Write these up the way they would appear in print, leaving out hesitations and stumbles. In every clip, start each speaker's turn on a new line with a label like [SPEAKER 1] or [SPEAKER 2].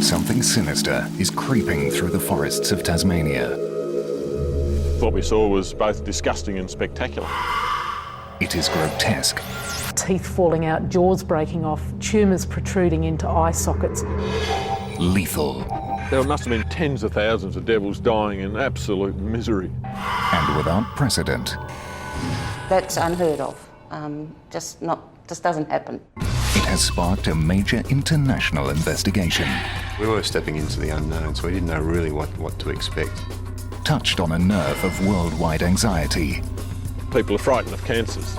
[SPEAKER 1] Something sinister is creeping through the forests of Tasmania.
[SPEAKER 2] What we saw was both disgusting and spectacular.
[SPEAKER 1] It is grotesque.
[SPEAKER 3] Teeth falling out, jaws breaking off, tumours protruding into eye sockets.
[SPEAKER 1] Lethal.
[SPEAKER 2] There must have been tens of thousands of devils dying in absolute misery.
[SPEAKER 1] And without precedent.
[SPEAKER 4] That's unheard of. Just doesn't happen.
[SPEAKER 1] It has sparked a major international investigation.
[SPEAKER 5] We were stepping into the unknown, so we didn't know really what to expect.
[SPEAKER 1] Touched on a nerve of worldwide anxiety.
[SPEAKER 2] People are frightened of cancers.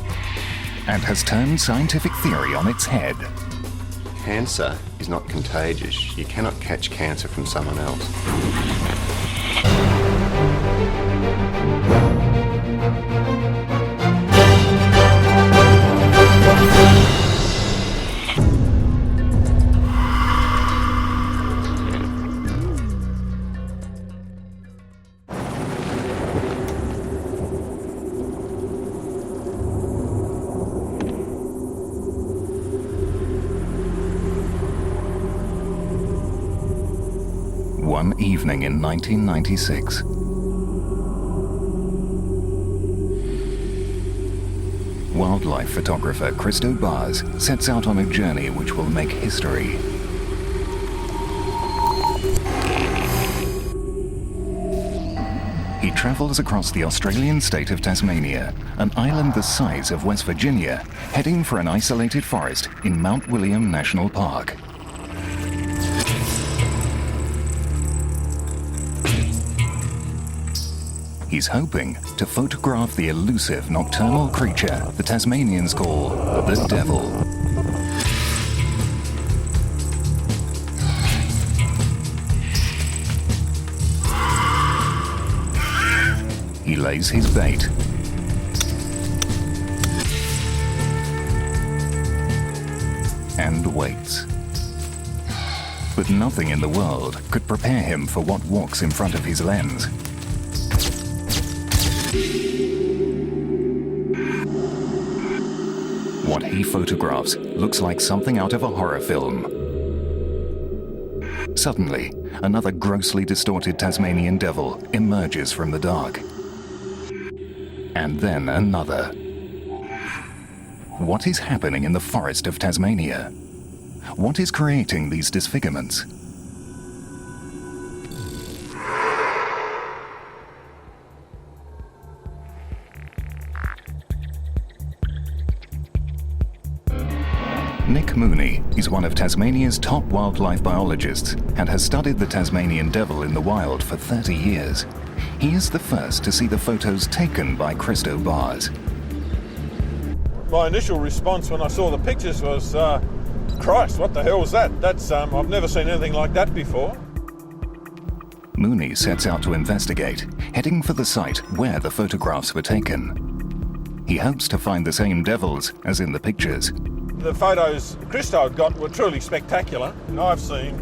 [SPEAKER 1] And has turned scientific theory on its head.
[SPEAKER 5] Cancer is not contagious. You cannot catch cancer from someone else.
[SPEAKER 1] One evening in 1996. Wildlife photographer Christo Bars sets out on a journey which will make history. He travels across the Australian state of Tasmania, an island the size of West Virginia, heading for an isolated forest in Mount William National Park. He's hoping to photograph the elusive nocturnal creature the Tasmanians call the Devil. He lays his bait. And waits. But nothing in the world could prepare him for what walks in front of his lens. What he photographs looks like something out of a horror film. Suddenly, another grossly distorted Tasmanian devil emerges from the dark. And then another. What is happening in the forest of Tasmania? What is creating these disfigurements? Nick Mooney is one of Tasmania's top wildlife biologists and has studied the Tasmanian devil in the wild for 30 years. He is the first to see the photos taken by Christo Bars.
[SPEAKER 2] My initial response when I saw the pictures was, Christ, what the hell was that? I've never seen anything like that before.
[SPEAKER 1] Mooney sets out to investigate, heading for the site where the photographs were taken. He hopes to find the same devils as in the pictures.
[SPEAKER 2] The photos Christo had got were truly spectacular. I've seen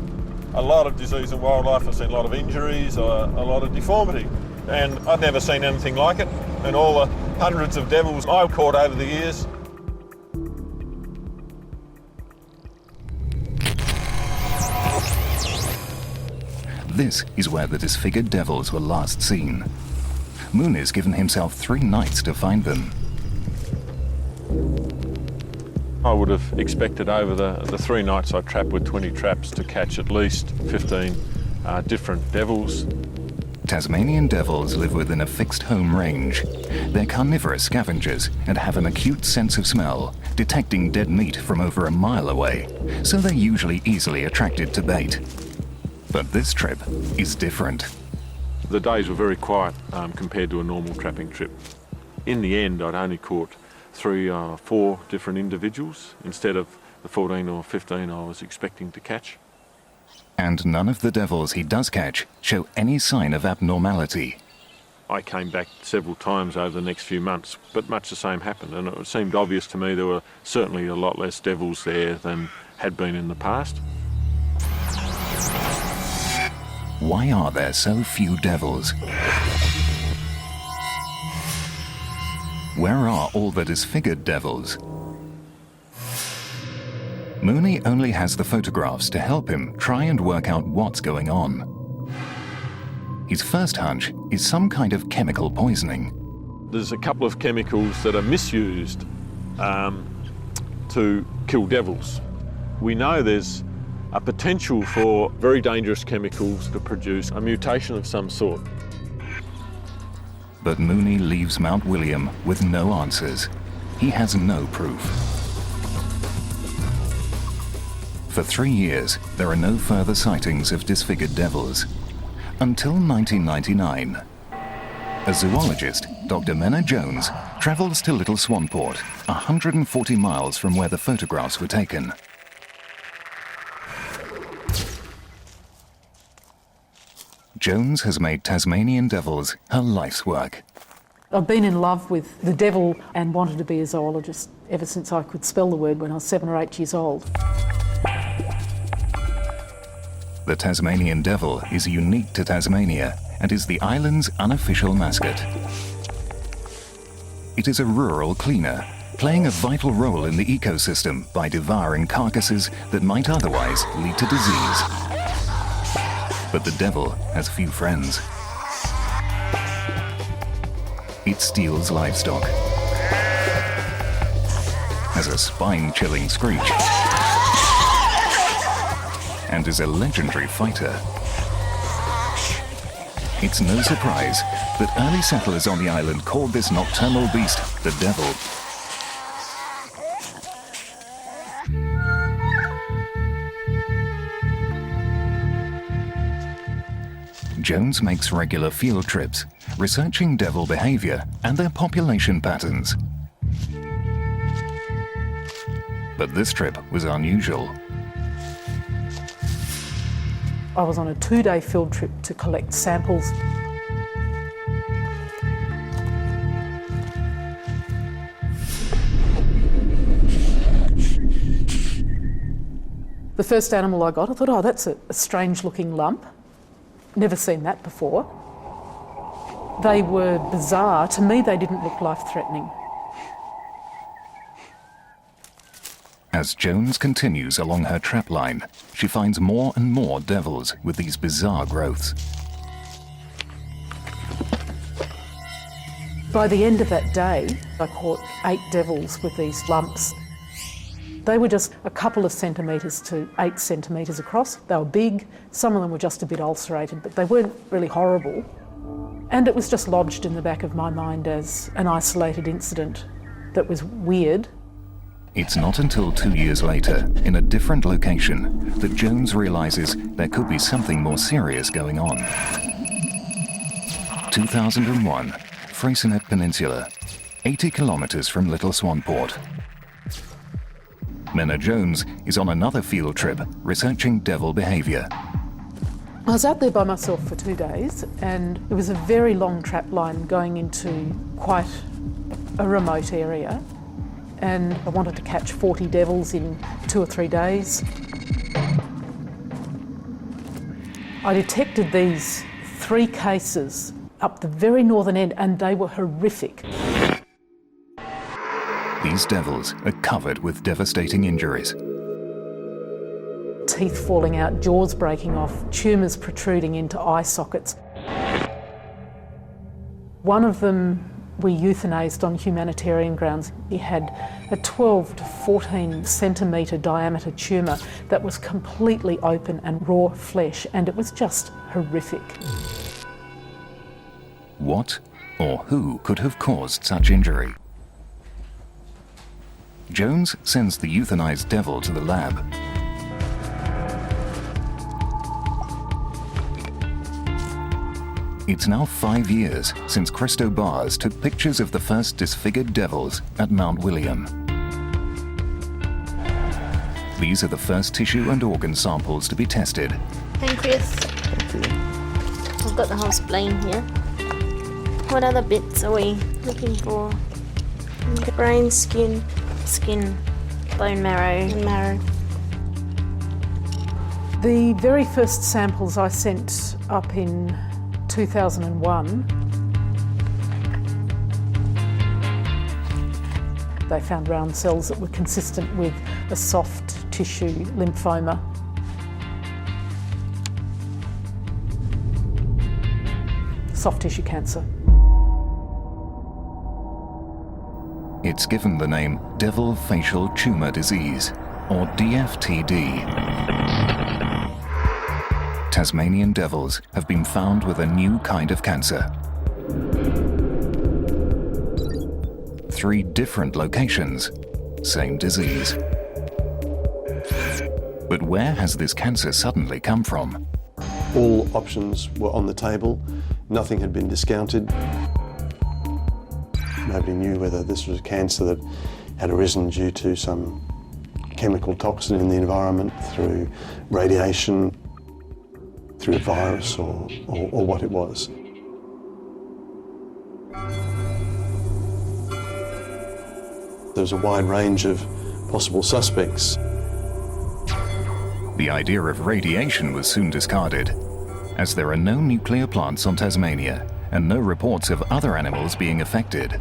[SPEAKER 2] a lot of disease in wildlife. I've seen a lot of injuries, a lot of deformity, and I've never seen anything like it. And all the hundreds of devils I've caught over the years.
[SPEAKER 1] This is where the disfigured devils were last seen. Mooney's given himself 3 nights to find them.
[SPEAKER 2] I would have expected over the 3 nights I trapped with 20 traps to catch at least 15 different devils.
[SPEAKER 1] Tasmanian devils live within a fixed home range. They're carnivorous scavengers and have an acute sense of smell, detecting dead meat from over a mile away, so they're usually easily attracted to bait. But this trip is different.
[SPEAKER 2] The days were very quiet compared to a normal trapping trip. In the end, I'd only caught 3 or 4 different individuals instead of the 14 or 15 I was expecting to catch.
[SPEAKER 1] And none of the devils he does catch show any sign of abnormality.
[SPEAKER 2] I came back several times over the next few months, but much the same happened, and it seemed obvious to me there were certainly a lot less devils there than had been in the past.
[SPEAKER 1] Why are there so few devils? Where are all the disfigured devils? Mooney only has the photographs to help him try and work out what's going on. His first hunch is some kind of chemical poisoning.
[SPEAKER 2] There's a couple of chemicals that are misused to kill devils. We know there's a potential for very dangerous chemicals to produce a mutation of some sort.
[SPEAKER 1] But Mooney leaves Mount William with no answers. He has no proof. For 3 years, there are no further sightings of disfigured devils. Until 1999. A zoologist, Dr. Menna Jones, travels to Little Swanport, 140 miles from where the photographs were taken. Jones has made Tasmanian devils her life's work.
[SPEAKER 3] I've been in love with the devil and wanted to be a zoologist ever since I could spell the word when I was 7 or 8 years old.
[SPEAKER 1] The Tasmanian devil is unique to Tasmania and is the island's unofficial mascot. It is a rural cleaner, playing a vital role in the ecosystem by devouring carcasses that might otherwise lead to disease. But the devil has few friends. It steals livestock, has a spine-chilling screech, and is a legendary fighter. It's no surprise that early settlers on the island called this nocturnal beast the devil. Jones makes regular field trips, researching devil behavior and their population patterns. But this trip was unusual.
[SPEAKER 3] I was on a 2-day field trip to collect samples. The first animal I got, I thought, oh, that's a strange looking lump. Never seen that before. They were bizarre. To me, they didn't look life-threatening.
[SPEAKER 1] As Jones continues along her trap line, she finds more and more devils with these bizarre growths.
[SPEAKER 3] By the end of that day, I caught 8 devils with these lumps. They were just a couple of centimetres to 8 centimetres across. They were big, some of them were just a bit ulcerated, but they weren't really horrible. And it was just lodged in the back of my mind as an isolated incident that was weird.
[SPEAKER 1] It's not until 2 years later, in a different location, that Jones realises there could be something more serious going on. 2001, Freycinet Peninsula, 80 kilometres from Little Swanport. Menna Jones is on another field trip researching devil behaviour.
[SPEAKER 3] I was out there by myself for 2 days, and it was a very long trap line going into quite a remote area. And I wanted to catch 40 devils in 2 or 3 days. I detected these 3 cases up the very northern end, and they were horrific.
[SPEAKER 1] These devils are covered with devastating injuries.
[SPEAKER 3] Teeth falling out, jaws breaking off, tumours protruding into eye sockets. One of them we euthanased on humanitarian grounds. He had a 12 to 14 centimetre diameter tumour that was completely open and raw flesh, and it was just horrific.
[SPEAKER 1] What or who could have caused such injury? Jones sends the euthanized devil to the lab. It's now 5 years since Christo Bars took pictures of the first disfigured devils at Mount William. These are the first tissue and organ samples to be tested.
[SPEAKER 6] Pancreas. I've got the whole spleen here. What other bits are we looking for? The brain, skin, bone marrow, and marrow.
[SPEAKER 3] The very first samples I sent up in 2001, they found round cells that were consistent with a soft tissue lymphoma. Soft tissue cancer.
[SPEAKER 1] It's given the name devil facial tumor disease, or DFTD. Tasmanian devils have been found with a new kind of cancer. 3 different locations, same disease. But where has this cancer suddenly come from?
[SPEAKER 7] All options were on the table. Nothing had been discounted. Nobody knew whether this was a cancer that had arisen due to some chemical toxin in the environment, through radiation, through a virus, or what it was. There was a wide range of possible suspects.
[SPEAKER 1] The idea of radiation was soon discarded, as there are no nuclear plants on Tasmania and no reports of other animals being affected.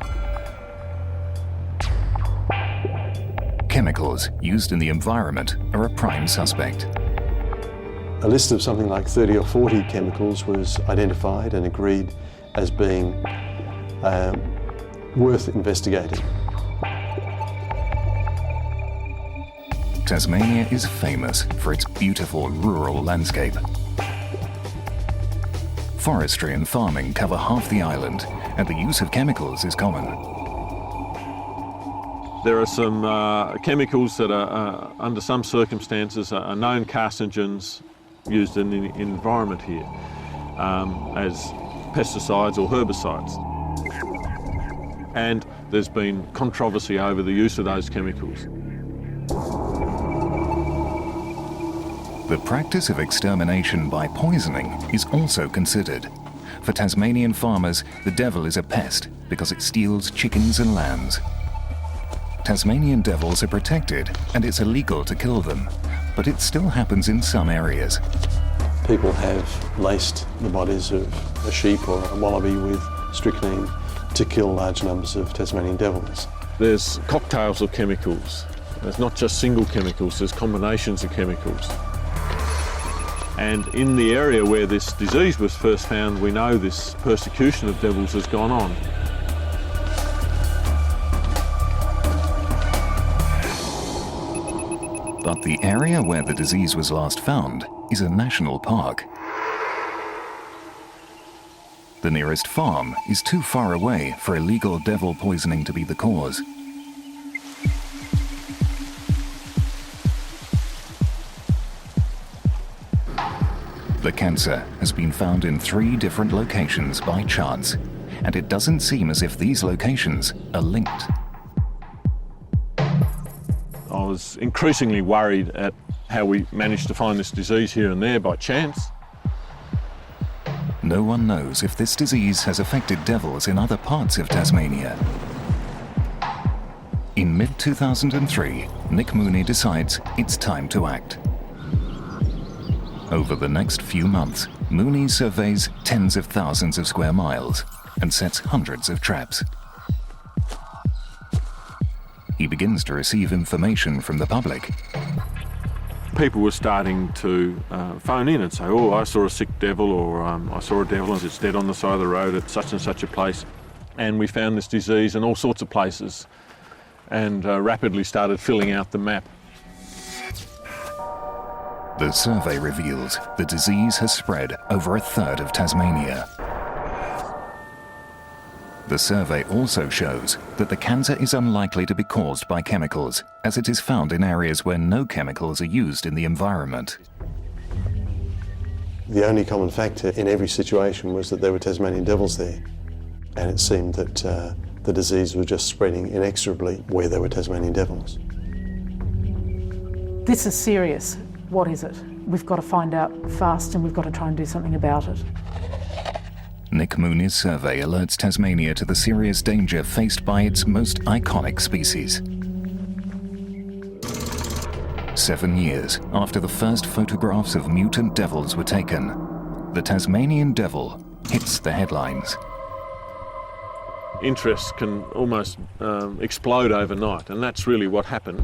[SPEAKER 1] Chemicals used in the environment are a prime suspect.
[SPEAKER 7] A list of something like 30 or 40 chemicals was identified and agreed as being worth investigating.
[SPEAKER 1] Tasmania is famous for its beautiful rural landscape. Forestry and farming cover half the island, and the use of chemicals is common.
[SPEAKER 2] There are some chemicals that are, under some circumstances, are known carcinogens used in the environment here as pesticides or herbicides. And there's been controversy over the use of those chemicals.
[SPEAKER 1] The practice of extermination by poisoning is also considered. For Tasmanian farmers, the devil is a pest because it steals chickens and lambs. Tasmanian devils are protected and it's illegal to kill them, but it still happens in some areas.
[SPEAKER 7] People have laced the bodies of a sheep or a wallaby with strychnine to kill large numbers of Tasmanian devils.
[SPEAKER 2] There's cocktails of chemicals. There's not just single chemicals, there's combinations of chemicals. And in the area where this disease was first found, we know this persecution of devils has gone on.
[SPEAKER 1] But the area where the disease was last found is a national park. The nearest farm is too far away for illegal devil poisoning to be the cause. The cancer has been found in 3 different locations by chance, and it doesn't seem as if these locations are linked.
[SPEAKER 2] I was increasingly worried at how we managed to find this disease here and there by chance.
[SPEAKER 1] No one knows if this disease has affected devils in other parts of Tasmania. In mid-2003, Nick Mooney decides it's time to act. Over the next few months, Mooney surveys tens of thousands of square miles and sets hundreds of traps. He begins to receive information from the public.
[SPEAKER 2] People were starting to phone in and say, oh, I saw a sick devil, or I saw a devil and it's dead on the side of the road at such and such a place. And we found this disease in all sorts of places and rapidly started filling out the map.
[SPEAKER 1] The survey reveals the disease has spread over a third of Tasmania. The survey also shows that the cancer is unlikely to be caused by chemicals, as it is found in areas where no chemicals are used in the environment.
[SPEAKER 7] The only common factor in every situation was that there were Tasmanian devils there, and it seemed that the disease was just spreading inexorably where there were Tasmanian devils.
[SPEAKER 3] This is serious. What is it? We've got to find out fast and we've got to try and do something about it.
[SPEAKER 1] Nick Mooney's survey alerts Tasmania to the serious danger faced by its most iconic species. 7 years after the first photographs of mutant devils were taken, the Tasmanian devil hits the headlines.
[SPEAKER 2] Interest can almost explode overnight, and that's really what happened.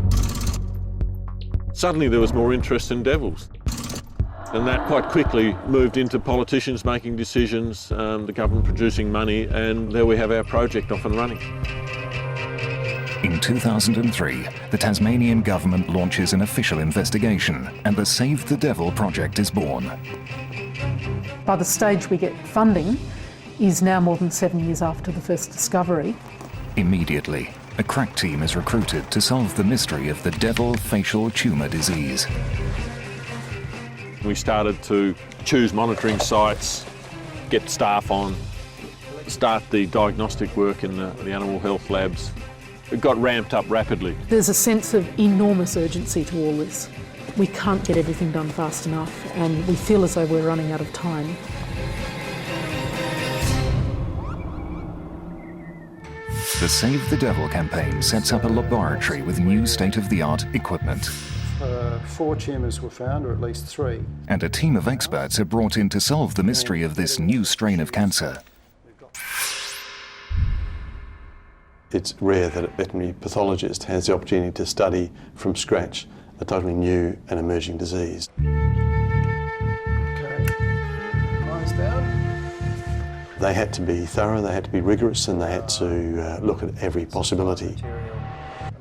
[SPEAKER 2] Suddenly there was more interest in devils. And that quite quickly moved into politicians making decisions, the government producing money, and there we have our project off and running.
[SPEAKER 1] In 2003, the Tasmanian government launches an official investigation and the Save the Devil project is born.
[SPEAKER 3] By the stage we get funding is now more than 7 years after the first discovery.
[SPEAKER 1] Immediately, a crack team is recruited to solve the mystery of the devil facial tumour disease.
[SPEAKER 2] We started to choose monitoring sites, get staff on, start the diagnostic work in the animal health labs. It got ramped up rapidly.
[SPEAKER 3] There's a sense of enormous urgency to all this. We can't get everything done fast enough and we feel as though we're running out of time.
[SPEAKER 1] The Save the Devil campaign sets up a laboratory with new state-of-the-art equipment.
[SPEAKER 8] 4 tumours were found, or at least 3.
[SPEAKER 1] And a team of experts are brought in to solve the mystery of this new strain of cancer.
[SPEAKER 7] It's rare that a veterinary pathologist has the opportunity to study from scratch a totally new and emerging disease.
[SPEAKER 8] Okay, eyes down.
[SPEAKER 7] They had to be thorough, they had to be rigorous, and they had to look at every possibility.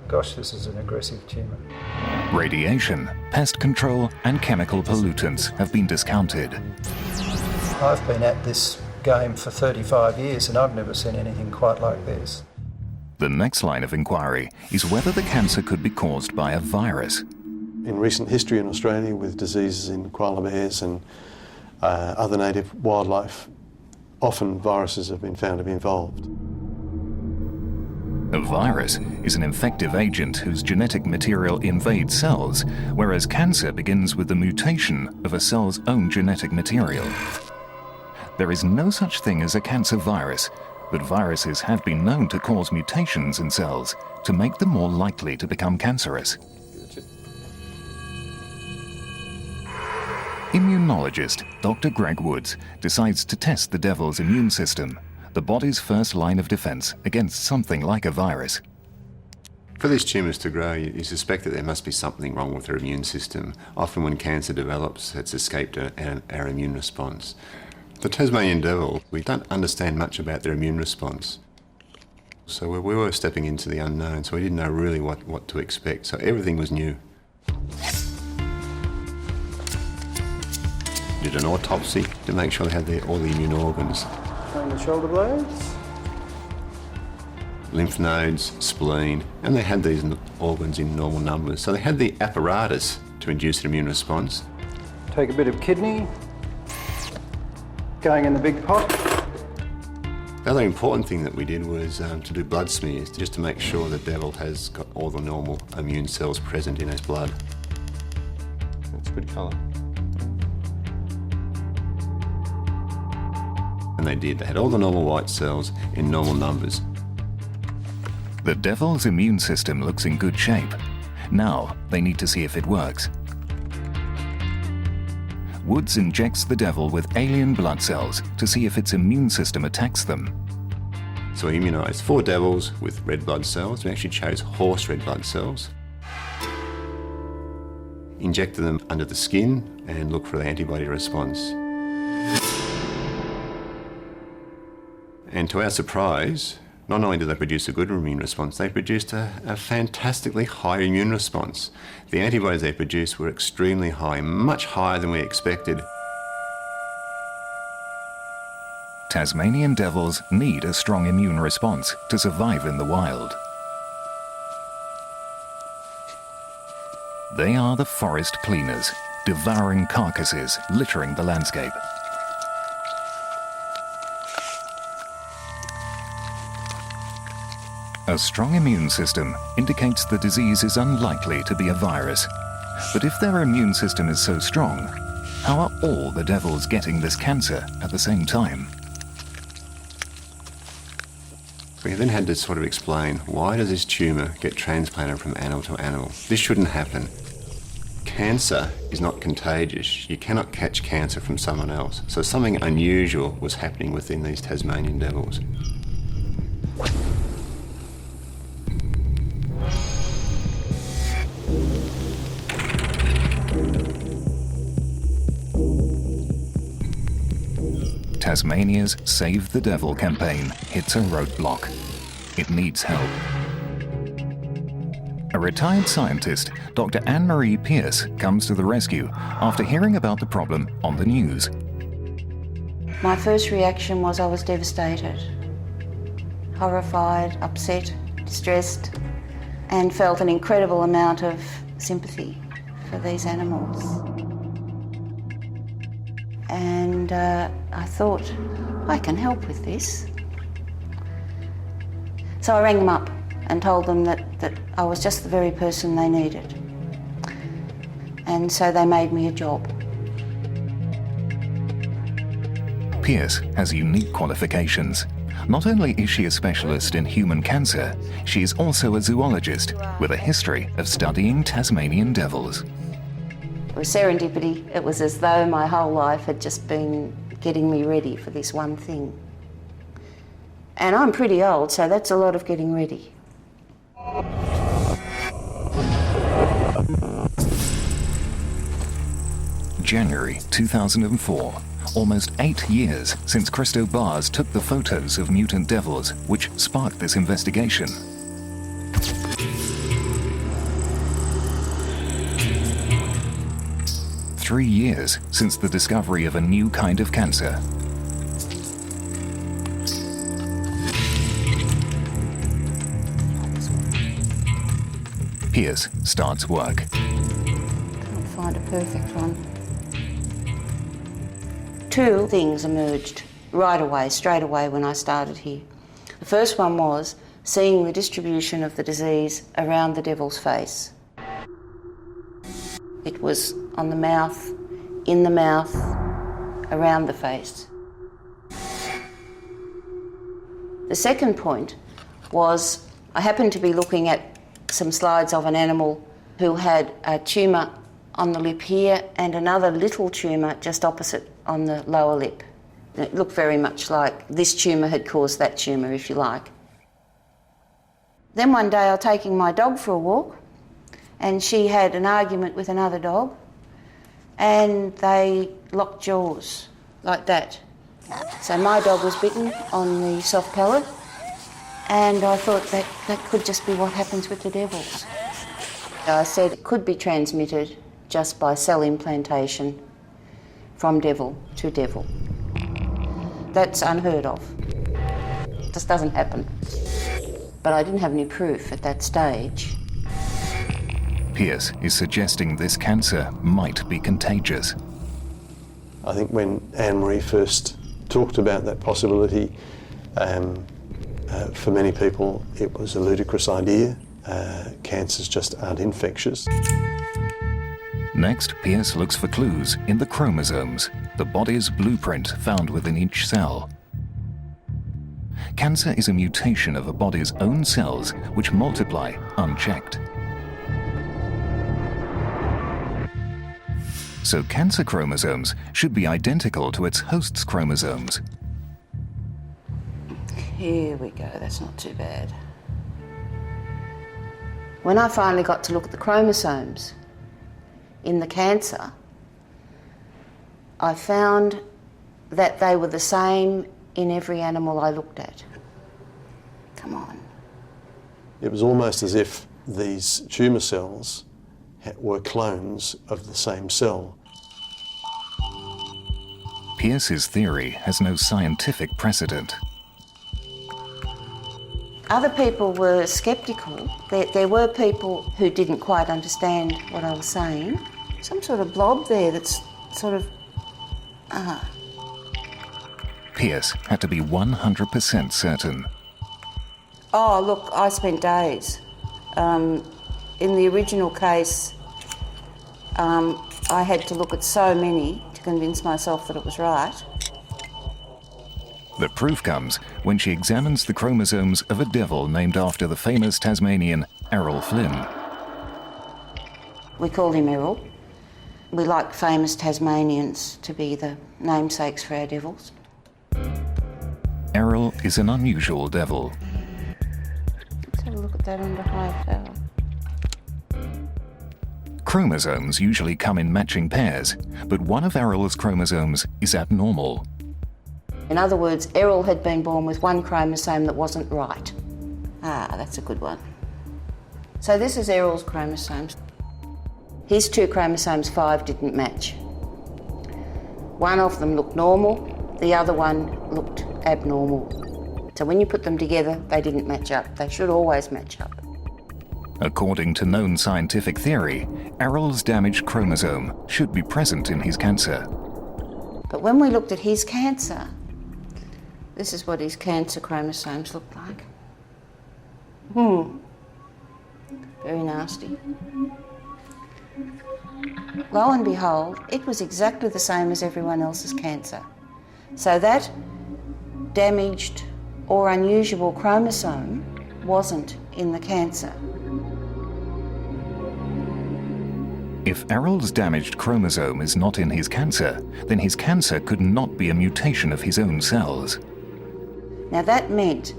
[SPEAKER 8] Gosh, this is an aggressive tumour.
[SPEAKER 1] Radiation, pest control and chemical pollutants have been discounted.
[SPEAKER 8] I've been at this game for 35 years and I've never seen anything quite like this.
[SPEAKER 1] The next line of inquiry is whether the cancer could be caused by a virus.
[SPEAKER 7] In recent history in Australia, with diseases in koala bears and other native wildlife, often viruses have been found to be involved.
[SPEAKER 1] A virus is an infective agent whose genetic material invades cells, whereas cancer begins with the mutation of a cell's own genetic material. There is no such thing as a cancer virus, but viruses have been known to cause mutations in cells to make them more likely to become cancerous. Immunologist Dr. Greg Woods decides to test the devil's immune system, the body's first line of defence against something like a virus.
[SPEAKER 5] For these tumours to grow, you suspect that there must be something wrong with their immune system. Often when cancer develops, it's escaped our immune response. The Tasmanian devil, we don't understand much about their immune response. So we were stepping into the unknown, so we didn't know really what to expect. So everything was new. Did an autopsy to make sure they had all the immune organs.
[SPEAKER 8] On the shoulder blades.
[SPEAKER 5] Lymph nodes, spleen, and they had these organs in normal numbers. So they had the apparatus to induce an immune response.
[SPEAKER 8] Take a bit of kidney. Going in the big pot.
[SPEAKER 5] The other important thing that we did was to do blood smears, just to make sure the devil has got all the normal immune cells present in his blood. That's a good colour. And they did. They had all the normal white cells in normal numbers.
[SPEAKER 1] The devil's immune system looks in good shape. Now they need to see if it works. Woods injects the devil with alien blood cells to see if its immune system attacks them.
[SPEAKER 5] So we immunised 4 devils with red blood cells. We actually chose horse red blood cells. Injected them under the skin and looked for the antibody response. And to our surprise, not only did they produce a good immune response, they produced a fantastically high immune response. The antibodies they produced were extremely high, much higher than we expected.
[SPEAKER 1] Tasmanian devils need a strong immune response to survive in the wild. They are the forest cleaners, devouring carcasses, littering the landscape. A strong immune system indicates the disease is unlikely to be a virus. But if their immune system is so strong, how are all the devils getting this cancer at the same time?
[SPEAKER 5] We then had to sort of explain, why does this tumour get transplanted from animal to animal? This shouldn't happen. Cancer is not contagious. You cannot catch cancer from someone else. So something unusual was happening within these Tasmanian devils.
[SPEAKER 1] Tasmania's Save the Devil campaign hits a roadblock. It needs help. A retired scientist, Dr. Anne-Marie Pierce, comes to the rescue after hearing about the problem on the news.
[SPEAKER 4] My first reaction was I was devastated, horrified, upset, distressed, and felt an incredible amount of sympathy for these animals. And I thought, I can help with this. So I rang them up and told them that I was just the very person they needed. And so they made me a job.
[SPEAKER 1] Pierce has unique qualifications. Not only is she a specialist in human cancer, she is also a zoologist with a history of studying Tasmanian devils.
[SPEAKER 4] It was serendipity. It was as though my whole life had just been getting me ready for this one thing. And I'm pretty old, so that's a lot of getting ready.
[SPEAKER 1] January 2004. Almost 8 years since Christo Bars took the photos of mutant devils, which sparked this investigation. Three years since the discovery of a new kind of cancer. Pierce starts work.
[SPEAKER 4] Can't find a perfect one. Two things emerged right away, straight away when I started here. The first one was seeing the distribution of the disease around the devil's face. It was on the mouth, in the mouth, around the face. The second point was I happened to be looking at some slides of an animal who had a tumour on the lip here and another little tumour just opposite on the lower lip. It looked very much like this tumour had caused that tumour, if you like. Then one day I was taking my dog for a walk and she had an argument with another dog and they locked jaws like that. So my dog was bitten on the soft palate and I thought that could just be what happens with the devils. I said it could be transmitted just by cell implantation from devil to devil. That's unheard of. It just doesn't happen. But I didn't have any proof at that stage.
[SPEAKER 1] Pierce is suggesting this cancer might be contagious.
[SPEAKER 7] I think when Anne-Marie first talked about that possibility, for many people it was a ludicrous idea. Cancers just aren't infectious.
[SPEAKER 1] Next, Pierce looks for clues in the chromosomes, the body's blueprint found within each cell. Cancer is a mutation of a body's own cells which multiply unchecked. So cancer chromosomes should be identical to its host's chromosomes.
[SPEAKER 4] Here we go, that's not too bad. When I finally got to look at the chromosomes in the cancer, I found that they were the same in every animal I looked at. Come on.
[SPEAKER 7] It was almost as if these tumour cells were clones of the same cell.
[SPEAKER 1] Pierce's theory has no scientific precedent.
[SPEAKER 4] Other people were sceptical. There were people who didn't quite understand what I was saying. Some sort of blob there that's sort of,
[SPEAKER 1] Pierce had to be 100% certain.
[SPEAKER 4] Oh, look, I spent days. In the original case, I had to look at so many to convince myself that it was right.
[SPEAKER 1] The proof comes when she examines the chromosomes of a devil named after the famous Tasmanian Errol Flynn.
[SPEAKER 4] We called him Errol. We like famous Tasmanians to be the namesakes for our devils.
[SPEAKER 1] Errol is an unusual devil.
[SPEAKER 4] Let's have a look at that under high power.
[SPEAKER 1] Chromosomes usually come in matching pairs, but one of Errol's chromosomes is abnormal.
[SPEAKER 4] In other words, Errol had been born with one chromosome that wasn't right. Ah, that's a good one. So this is Errol's chromosomes. His 2 chromosomes 5 didn't match. One of them looked normal, the other one looked abnormal. So when you put them together, they didn't match up. They should always match up.
[SPEAKER 1] According to known scientific theory, Errol's damaged chromosome should be present in his cancer.
[SPEAKER 4] But when we looked at his cancer, this is what his cancer chromosomes look like. Very nasty. Lo and behold, it was exactly the same as everyone else's cancer. So that damaged or unusual chromosome wasn't in the cancer.
[SPEAKER 1] If Errol's damaged chromosome is not in his cancer, then his cancer could not be a mutation of his own cells.
[SPEAKER 4] Now that meant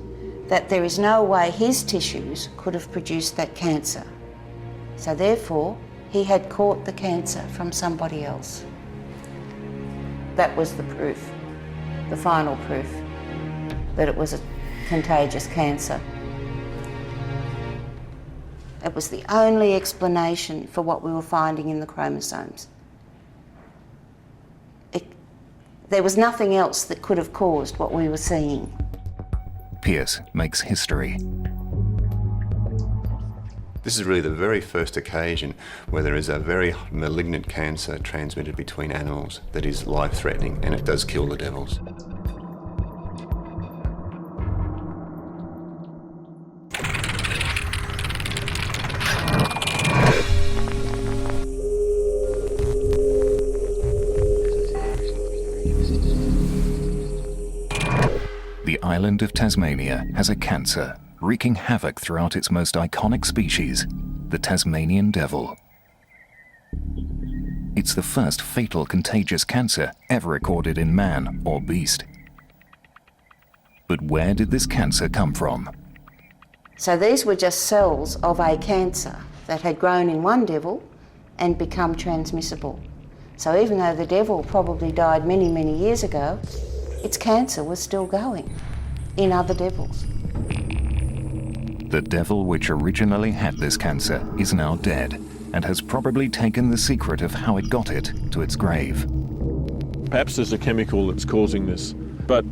[SPEAKER 4] that there is no way his tissues could have produced that cancer. So therefore, he had caught the cancer from somebody else. That was the proof, the final proof, that it was a contagious cancer. It was the only explanation for what we were finding in the chromosomes. There was nothing else that could have caused what we were seeing.
[SPEAKER 1] Pearce makes history.
[SPEAKER 5] This is really the very first occasion where there is a very malignant cancer transmitted between animals that is life-threatening, and it does kill the devils.
[SPEAKER 1] The island of Tasmania has a cancer wreaking havoc throughout its most iconic species, the Tasmanian devil. It's the first fatal contagious cancer ever recorded in man or beast. But where did this cancer come from?
[SPEAKER 4] So these were just cells of a cancer that had grown in one devil and become transmissible. So even though the devil probably died many, many years ago, its cancer was still going in other devils.
[SPEAKER 1] The devil which originally had this cancer is now dead and has probably taken the secret of how it got it to its grave.
[SPEAKER 2] Perhaps there's a chemical that's causing this, but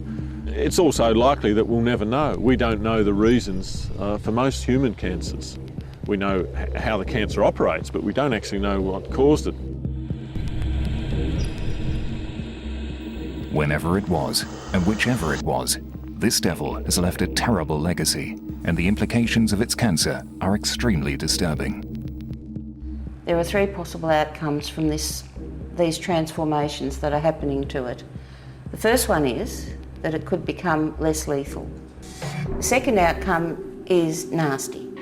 [SPEAKER 2] it's also likely that we'll never know. We don't know the reasons for most human cancers. We know how the cancer operates, but we don't actually know what caused it.
[SPEAKER 1] Whenever it was, and whichever it was, this devil has left a terrible legacy, and the implications of its cancer are extremely disturbing.
[SPEAKER 4] There are 3 possible outcomes from these transformations that are happening to it. The first one is that it could become less lethal. The second outcome is nasty.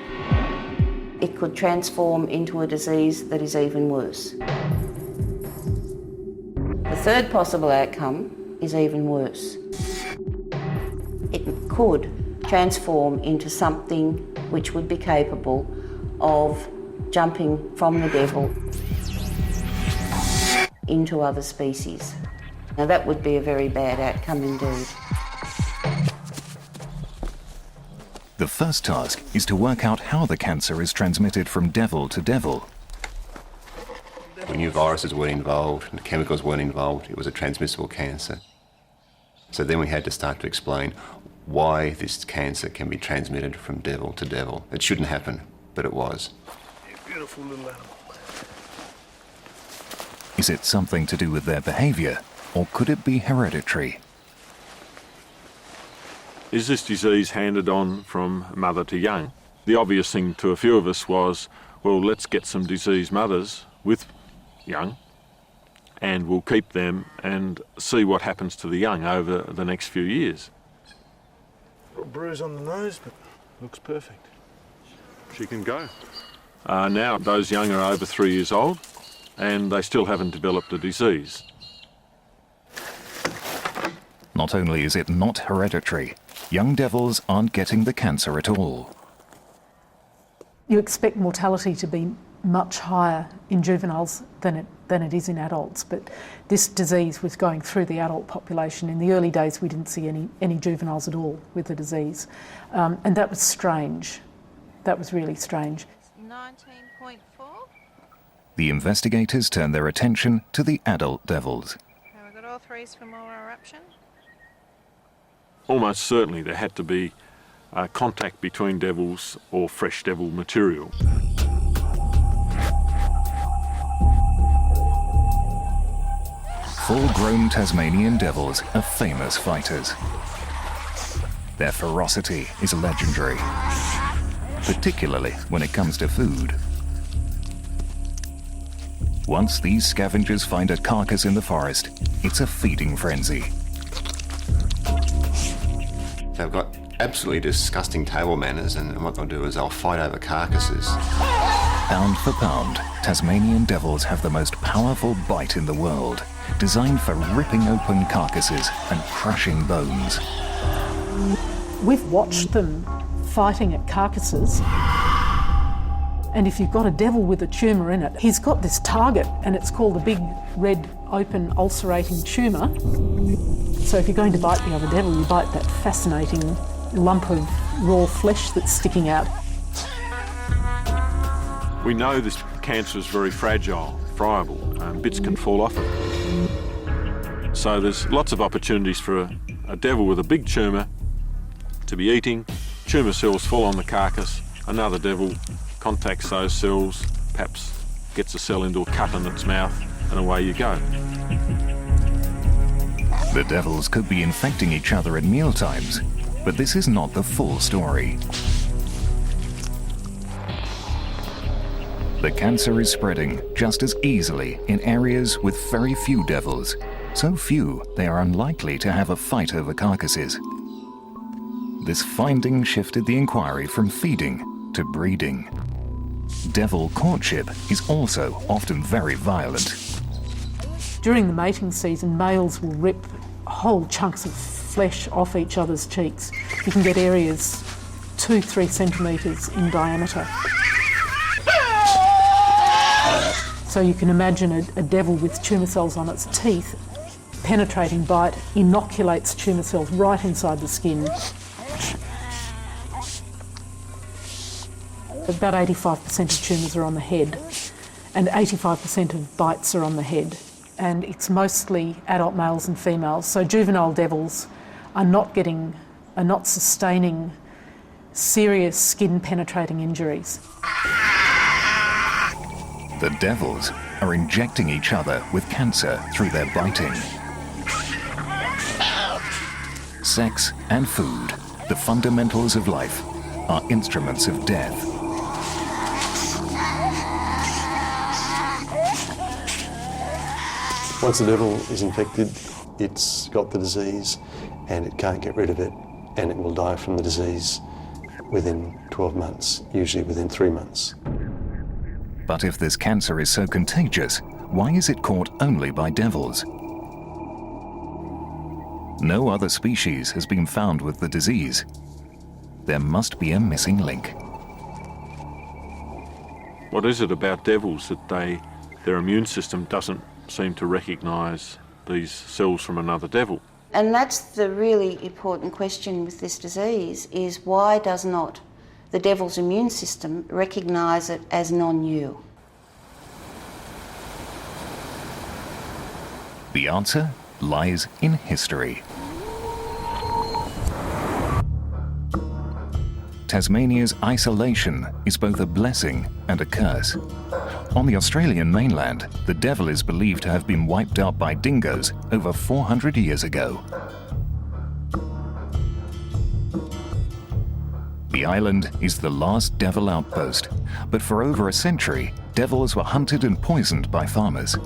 [SPEAKER 4] It could transform into a disease that is even worse. The third possible outcome is even worse. It could transform into something which would be capable of jumping from the devil into other species. Now that would be a very bad outcome indeed.
[SPEAKER 1] The first task is to work out how the cancer is transmitted from devil to devil.
[SPEAKER 5] We knew viruses weren't involved and chemicals weren't involved. It was a transmissible cancer. So then we had to start to explain why this cancer can be transmitted from devil to devil. It shouldn't happen, but it was.
[SPEAKER 9] Beautiful little animal.
[SPEAKER 1] Is it something to do with their behaviour, or could it be hereditary?
[SPEAKER 2] Is this disease handed on from mother to young? The obvious thing to a few of us was, well, let's get some diseased mothers with young, and we'll keep them and see what happens to the young over the next few years.
[SPEAKER 9] Little bruise on the nose, but looks perfect.
[SPEAKER 2] She can go. Now those young are over 3 years old and they still haven't developed a disease.
[SPEAKER 1] Not only is it not hereditary, young devils aren't getting the cancer at all.
[SPEAKER 3] You expect mortality to be much higher in juveniles than it is in adults. But this disease was going through the adult population. In the early days, we didn't see any juveniles at all with the disease. And that was strange. That was really strange.
[SPEAKER 10] 19.4.
[SPEAKER 1] The investigators turned their attention to the adult devils.
[SPEAKER 10] Have we got all threes for more eruption?
[SPEAKER 2] Almost certainly there had to be contact between devils or fresh devil material.
[SPEAKER 1] Full-grown Tasmanian devils are famous fighters. Their ferocity is legendary, particularly when it comes to food. Once these scavengers find a carcass in the forest, it's a feeding frenzy.
[SPEAKER 5] They've got absolutely disgusting table manners, and what they'll do is they'll fight over carcasses.
[SPEAKER 1] Pound for pound, Tasmanian devils have the most powerful bite in the world, designed for ripping open carcasses and crushing bones.
[SPEAKER 3] We've watched them fighting at carcasses, and if you've got a devil with a tumour in it, he's got this target, and it's called a big red open ulcerating tumour. So if you're going to bite the other devil, you bite that fascinating lump of raw flesh that's sticking out.
[SPEAKER 2] We know this cancer is very fragile, friable, bits can fall off it. So there's lots of opportunities for a devil with a big tumour to be eating. Tumour cells fall on the carcass, another devil contacts those cells, perhaps gets a cell into a cut in its mouth, and away you go.
[SPEAKER 1] The devils could be infecting each other at mealtimes, but this is not the full story. The cancer is spreading just as easily in areas with very few devils, so few they are unlikely to have a fight over carcasses. This finding shifted the inquiry from feeding to breeding. Devil courtship is also often very violent.
[SPEAKER 3] During the mating season, males will rip whole chunks of flesh off each other's cheeks. You can get areas 2-3 centimetres in diameter. So you can imagine a devil with tumour cells on its teeth, penetrating bite, inoculates tumour cells right inside the skin. About 85% of tumours are on the head, and 85% of bites are on the head. And it's mostly adult males and females. So juvenile devils are not sustaining serious skin penetrating injuries.
[SPEAKER 1] The devils are injecting each other with cancer through their biting. Sex and food, the fundamentals of life, are instruments of death.
[SPEAKER 7] Once the devil is infected, it's got the disease and it can't get rid of it, and it will die from the disease within 12 months, usually within 3 months.
[SPEAKER 1] But if this cancer is so contagious, why is it caught only by devils? No other species has been found with the disease. There must be a missing link.
[SPEAKER 2] What is it about devils that their immune system doesn't seem to recognise these cells from another devil?
[SPEAKER 4] And that's the really important question with this disease, is why does not the devil's immune system recognise it as non-you?
[SPEAKER 1] The answer lies in history. Tasmania's isolation is both a blessing and a curse. On the Australian mainland, the devil is believed to have been wiped out by dingoes over 400 years ago. The island is the last devil outpost, but for over a century, devils were hunted and poisoned by farmers.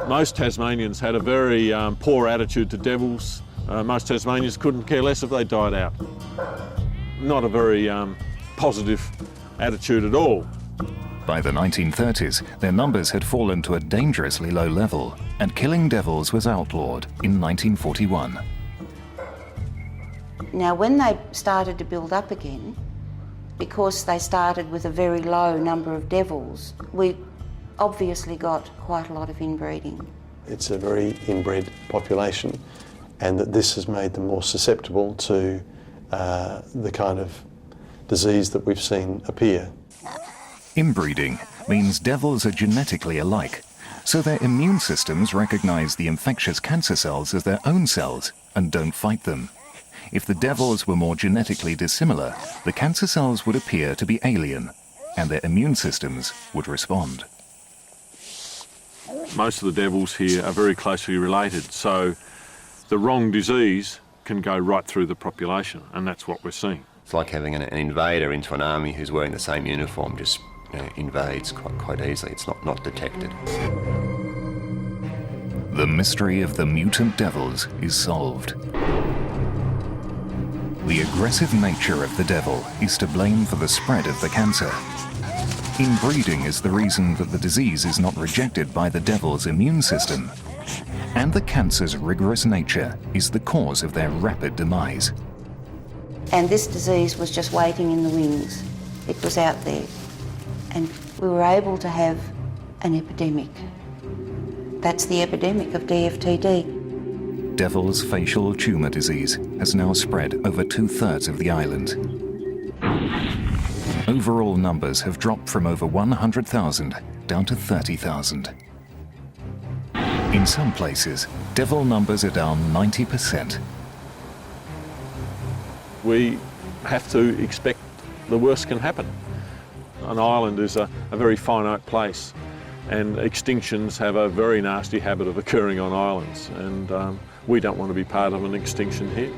[SPEAKER 2] Most Tasmanians had a very poor attitude to devils. Most Tasmanians couldn't care less if they died out. Not a very positive attitude at all.
[SPEAKER 1] By the 1930s, their numbers had fallen to a dangerously low level, and killing devils was outlawed in 1941.
[SPEAKER 4] Now, when they started to build up again, Because they started with a very low number of devils, we obviously got quite a lot of inbreeding.
[SPEAKER 7] It's a very inbred population, and that this has made them more susceptible to the kind of disease that we've seen appear.
[SPEAKER 1] Inbreeding means devils are genetically alike, so their immune systems recognise the infectious cancer cells as their own cells and don't fight them. If the devils were more genetically dissimilar, the cancer cells would appear to be alien, and their immune systems would respond.
[SPEAKER 2] Most of the devils here are very closely related, so the wrong disease can go right through the population, and that's what we're seeing.
[SPEAKER 5] It's like having an invader into an army who's wearing the same uniform, just invades quite easily. It's not detected.
[SPEAKER 1] The mystery of the mutant devils is solved. The aggressive nature of the devil is to blame for the spread of the cancer. Inbreeding is the reason that the disease is not rejected by the devil's immune system. And the cancer's rigorous nature is the cause of their rapid demise.
[SPEAKER 4] And this disease was just waiting in the wings. It was out there. And we were able to have an epidemic. That's the epidemic of DFTD.
[SPEAKER 1] Devil's facial tumour disease has now spread over 2/3 of the island. Overall numbers have dropped from over 100,000 down to 30,000. In some places, devil numbers are down 90%.
[SPEAKER 2] We have to expect the worst can happen. An island is a very finite place, and extinctions have a very nasty habit of occurring on islands, and we don't want to be part of an extinction here.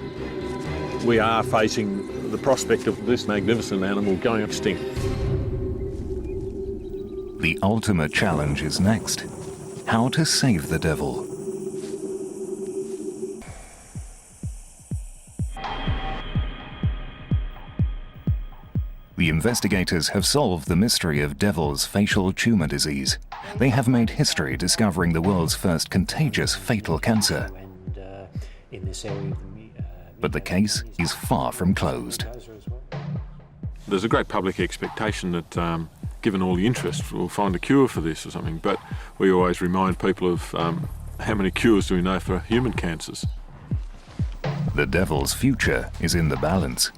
[SPEAKER 2] We are facing the prospect of this magnificent animal going extinct.
[SPEAKER 1] The ultimate challenge is next: how to save the devil. The investigators have solved the mystery of devil's facial tumour disease. They have made history discovering the world's first contagious fatal cancer. But the case is far from closed.
[SPEAKER 2] There's a great public expectation that, given all the interest, we'll find a cure for this or something, but we always remind people of how many cures do we know for human cancers.
[SPEAKER 1] The devil's future is in the balance.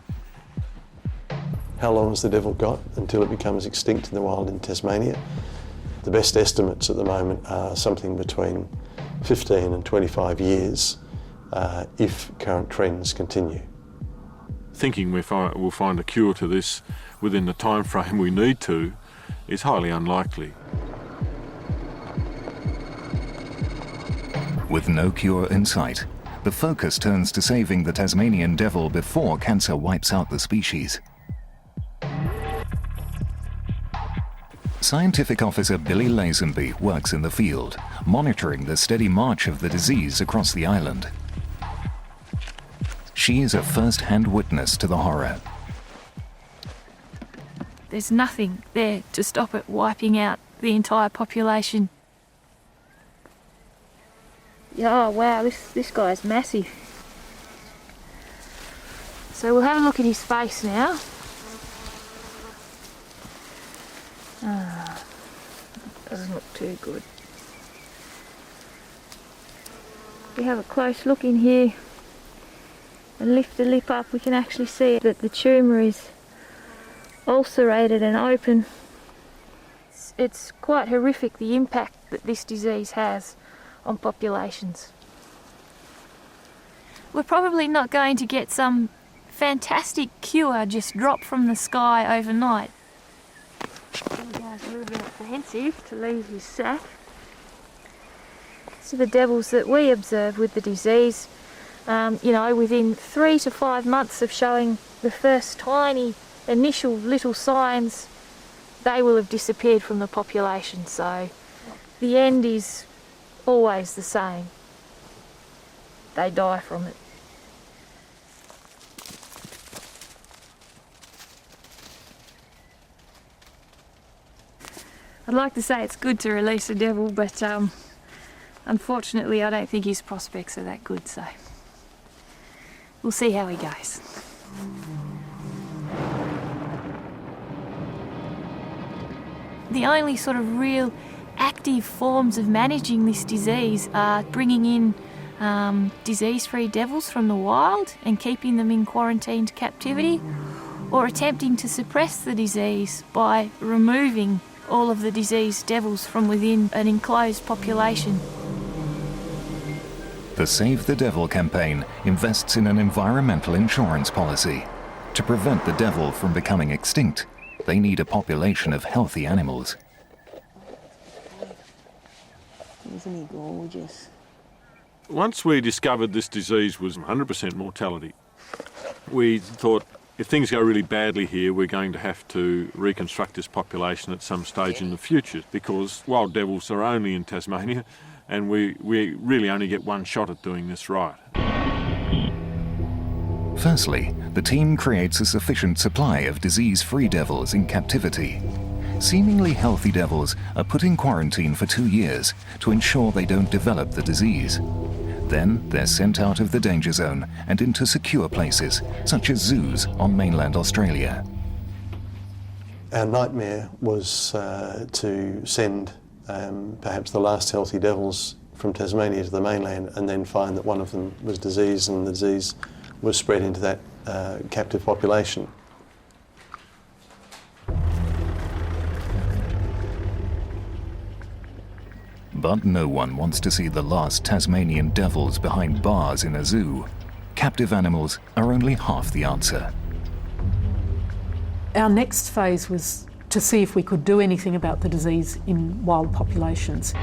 [SPEAKER 7] How long has the devil got until it becomes extinct in the wild in Tasmania? The best estimates at the moment are something between 15 and 25 years if current trends continue.
[SPEAKER 2] Thinking we'll find a cure to this within the time frame we need to is highly unlikely.
[SPEAKER 1] With no cure in sight, the focus turns to saving the Tasmanian devil before cancer wipes out the species. Scientific Officer Billy Lazenby works in the field, monitoring the steady march of the disease across the island. She is a first-hand witness to the horror.
[SPEAKER 11] There's nothing there to stop it wiping out the entire population. Oh wow, this guy's massive. So we'll have a look at his face now. Doesn't look too good. If we have a close look in here and lift the lip up, we can actually see that the tumour is ulcerated and open. It's quite horrific, the impact that this disease has on populations. We're probably not going to get some fantastic cure just dropped from the sky overnight. The guy's a little bit apprehensive to leave his sack. So the devils that we observe with the disease, within 3 to 5 months of showing the first tiny initial little signs, they will have disappeared from the population. So the end is always the same. They die from it. I'd like to say it's good to release a devil, but unfortunately I don't think his prospects are that good, so we'll see how he goes. The only sort of real active forms of managing this disease are bringing in disease-free devils from the wild and keeping them in quarantined captivity, or attempting to suppress the disease by removing all of the diseased devils from within an enclosed population.
[SPEAKER 1] The Save the Devil campaign invests in an environmental insurance policy. To prevent the devil from becoming extinct, they need a population of healthy animals.
[SPEAKER 4] Isn't he gorgeous?
[SPEAKER 2] Once we discovered this disease was 100% mortality, we thought if things go really badly here, we're going to have to reconstruct this population at some stage in the future, because wild devils are only in Tasmania and we really only get one shot at doing this right.
[SPEAKER 1] Firstly, the team creates a sufficient supply of disease-free devils in captivity. Seemingly healthy devils are put in quarantine for 2 years to ensure they don't develop the disease. Then they're sent out of the danger zone and into secure places, such as zoos on mainland Australia.
[SPEAKER 7] Our nightmare was to send perhaps the last healthy devils from Tasmania to the mainland and then find that one of them was diseased and the disease was spread into that captive population.
[SPEAKER 1] But no one wants to see the last Tasmanian devils behind bars in a zoo. Captive animals are only half the answer.
[SPEAKER 3] Our next phase was to see if we could do anything about the disease in wild populations.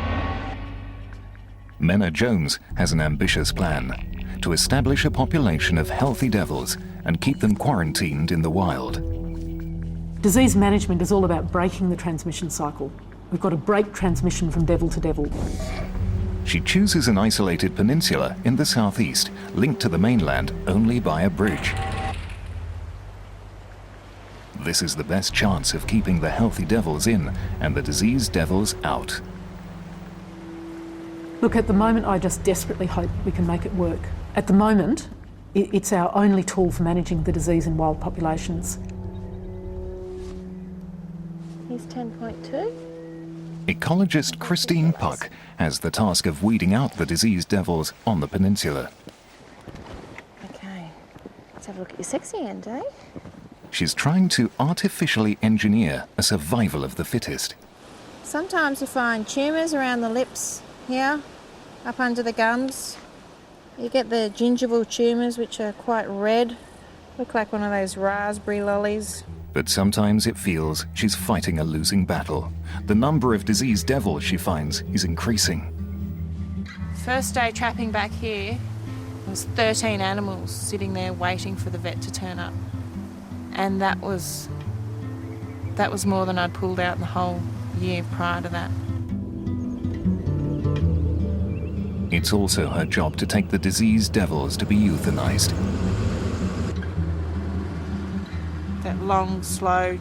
[SPEAKER 1] Menna Jones has an ambitious plan: to establish a population of healthy devils and keep them quarantined in the wild.
[SPEAKER 3] Disease management is all about breaking the transmission cycle. We've got to break transmission from devil to devil.
[SPEAKER 1] She chooses an isolated peninsula in the southeast, linked to the mainland only by a bridge. This is the best chance of keeping the healthy devils in and the diseased devils out.
[SPEAKER 3] Look, at the moment, I just desperately hope we can make it work. At the moment, it's our only tool for managing the disease in wild populations.
[SPEAKER 6] Here's 10.2.
[SPEAKER 1] Ecologist Christine Puck has the task of weeding out the diseased devils on the peninsula.
[SPEAKER 6] Okay, let's have a look at your sexy end, eh?
[SPEAKER 1] She's trying to artificially engineer a survival of the fittest.
[SPEAKER 10] Sometimes you find tumours around the lips here, up under the gums. You get the gingival tumours, which are quite red, look like one of those raspberry lollies.
[SPEAKER 1] But sometimes it feels she's fighting a losing battle. The number of diseased devils she finds is increasing.
[SPEAKER 10] First day trapping back here, there was 13 animals sitting there waiting for the vet to turn up. And that was more than I'd pulled out in the whole year prior to that.
[SPEAKER 1] It's also her job to take the diseased devils to be euthanized.
[SPEAKER 10] That long, slow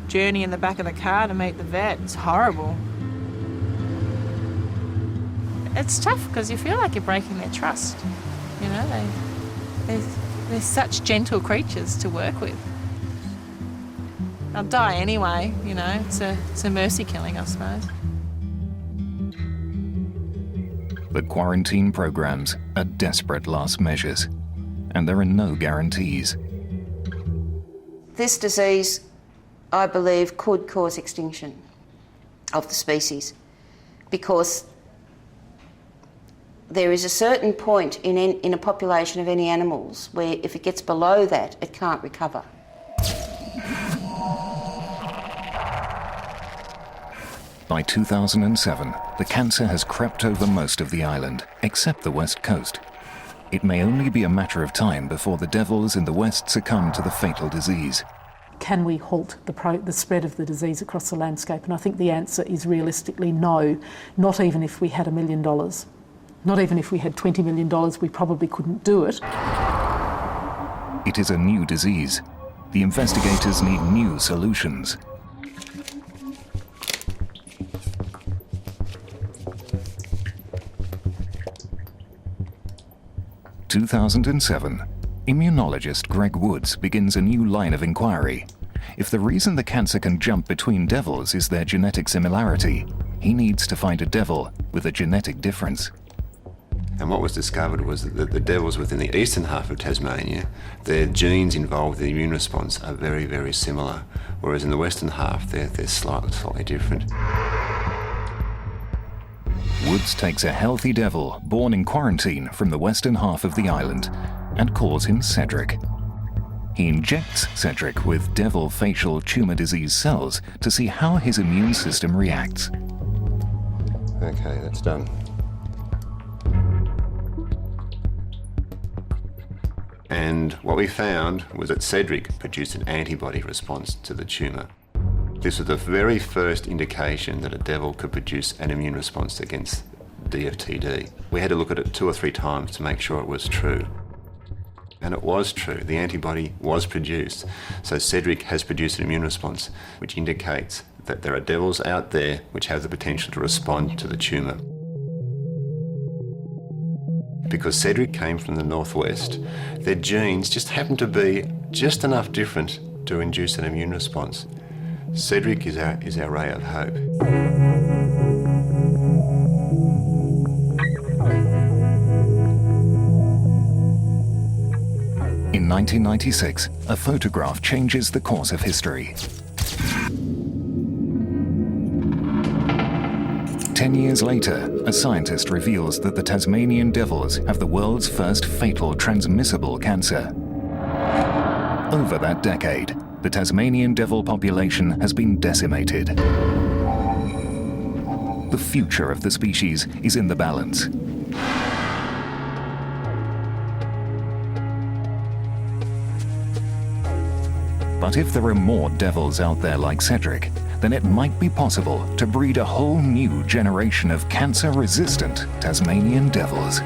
[SPEAKER 10] journey in the back of the car to meet the vet, it's horrible. It's tough because you feel like you're breaking their trust. You know, they're such gentle creatures to work with. I'll die anyway, you know, it's a mercy killing, I suppose.
[SPEAKER 1] The quarantine programs are desperate last measures, and there are no guarantees.
[SPEAKER 4] This disease, I believe, could cause extinction of the species because there is a certain point in a population of any animals where if it gets below that, it can't recover.
[SPEAKER 1] By 2007, the cancer has crept over most of the island, except the west coast. It may only be a matter of time before the devils in the west succumb to the fatal disease.
[SPEAKER 3] Can we halt the spread of the disease across the landscape? And I think the answer is realistically no, not even if we had $1 million. Not even if we had $20 million, we probably couldn't do it.
[SPEAKER 1] It is a new disease. The investigators need new solutions. (2007), immunologist Greg Woods begins a new line of inquiry. If the reason the cancer can jump between devils is their genetic similarity, he needs to find a devil with a genetic difference.
[SPEAKER 5] And what was discovered was that the devils within the eastern half of Tasmania, their genes involved in the immune response are very, very similar, whereas in the western half, they're slightly different.
[SPEAKER 1] Woods takes a healthy devil born in quarantine from the western half of the island and calls him Cedric. He injects Cedric with devil facial tumour disease cells to see how his immune system reacts.
[SPEAKER 5] Okay, that's done. And what we found was that Cedric produced an antibody response to the tumour. This was the very first indication that a devil could produce an immune response against DFTD. We had to look at it 2 or 3 times to make sure it was true. And it was true. The antibody was produced. So Cedric has produced an immune response, which indicates that there are devils out there which have the potential to respond to the tumour. Because Cedric came from the northwest, their genes just happened to be just enough different to induce an immune response. Cedric is our ray of hope.
[SPEAKER 1] In 1996, a photograph changes the course of history. 10 years later, a scientist reveals that the Tasmanian devils have the world's first fatal transmissible cancer. Over that decade, the Tasmanian devil population has been decimated. The future of the species is in the balance. But if there are more devils out there like Cedric, then it might be possible to breed a whole new generation of cancer-resistant Tasmanian devils.